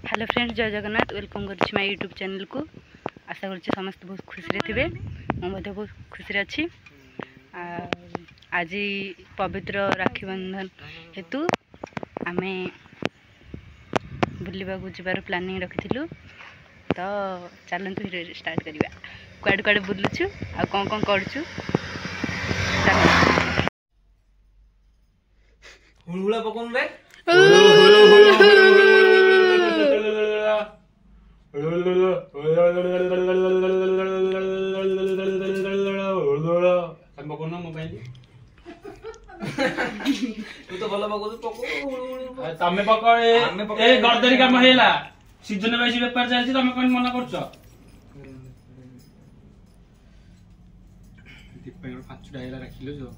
Hello friends, जय Jagannath. Welcome कर my YouTube channel को। आशा कर समस्त बहुत खुशी थे। मुझे बहुत खुशी अच्छी। आज पवित्र राखी बंधन हेतु आम बुलवा जबार प्लानिंग रखी। तो चलतु स्टार्ट करवा। कुआड़े कुआड़े बुलुचु आ कौन करूँ। हुलहुला पकोन रे हम पकोन ना मोबाइल तू तो भलो पको पको तमे पको ए गरदरी काम हेला सीजन वाइज व्यापार चलछि तमे कोन मना करछो दीपे पांच डायला रखिलो जो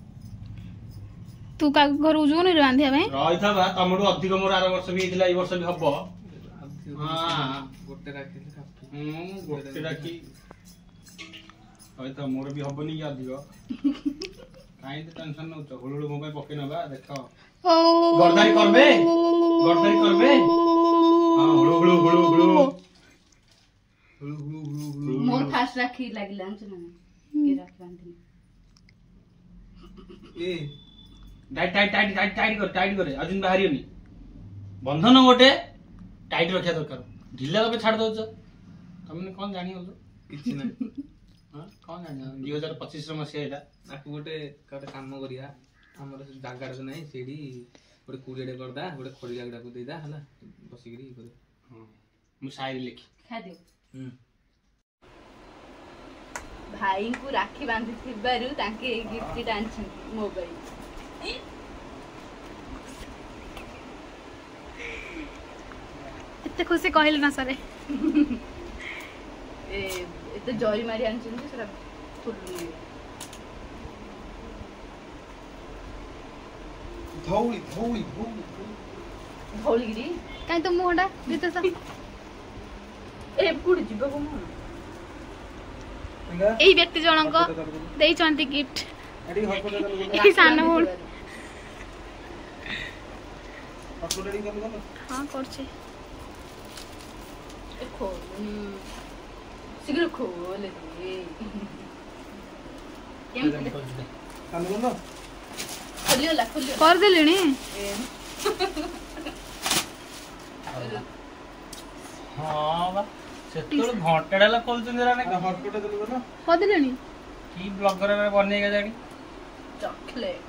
तू का घर उजो नहीं बांधिया भाई रही था बा तमडू अधिक मोर आर वर्ष भी हेतिला ई वर्ष भी हबो हां गोटे राखी गोटे राखी होय त मोर भी हबो नहीं अधिक काई त टेंशन न छ हुलुलु मोबाइल पके नबा देखो गरदारी करबे हां हुलुलु मोर फास्ट राखी लागिला ना के राखी बांधनी ए टाइट करे अजुन बाहरी नहीं बंधन गोटे टाइट रखा दरकार ढिला तबे छाड़ दउछ तुमने कौन जानी हो किछि ना हां कौन जानी 2025 मसिया एटा आकु गोटे काम करिया हमर जागा रे नहीं सेडी गोटे कुड़ेडे करदा गोटे खोड़ी जागडा को देदा हला बसिकरी करे हां मु शायरी लिखी खा दियो भाई को राखी बांधि थिबारु ताके गिफ्ट डांस मोबाइल इतने खुशी कहले ना सरे ए जरी मारी आनछन जे सरा फुल धौली गिरी काई तो मुहडा दिते सा ए कुड जिबो को मु एई व्यक्ति जनक देई चंती गिफ्ट एई सान मोड़ हां करछे शीघ्र खोल दे खोलियो कर देलिनी हां बा सेतोल घंटाडा खोल चंदरा ना हॉटपॉट देलु ना कर देलिनी की ब्लॉगर रे बने के जाडी चॉकलेट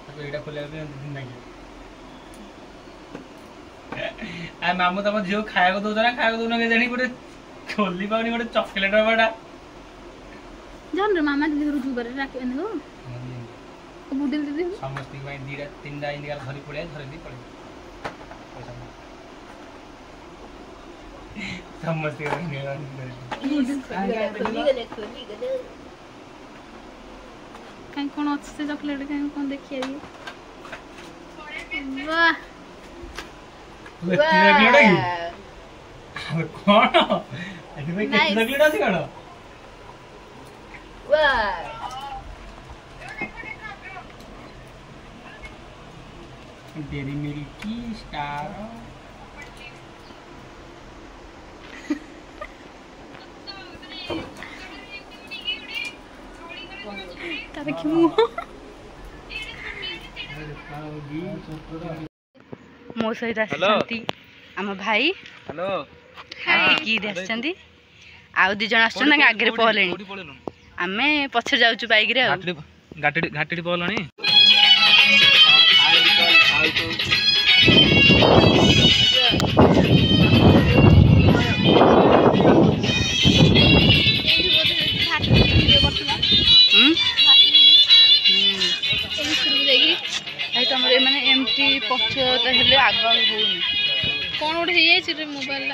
तो एटा खोले दिन नहीं आ मामू तम झियो खाया को दोजना खाया को दोना के जानी गोटे खोली पाउनी गोटे चॉकलेट बाडा जान रे मामा दीदी रुजु करे राखी बंधो ओ बुदिल दीदी समस्त की भाई दीरा तीनडा इंडिया धरी पड़े धरी दी पड़े समस्त के खोली गले काई कोन अछि से चॉकलेट काई कोन देखिया दी वाह कौन एटी भाई केते चॉकलेट अछि कण वाह डेरी मिल्क की स्टार तारे क्यों मो सहित आछंती आम भाई हेलो की देछंती आउ दि जण आछन ना आगे पहलेनी आमे पछे जाउछु बाइक रे घाटी पहलनी एमटी पक्ष तो हेले आग होनी कौन उठे मोबाइल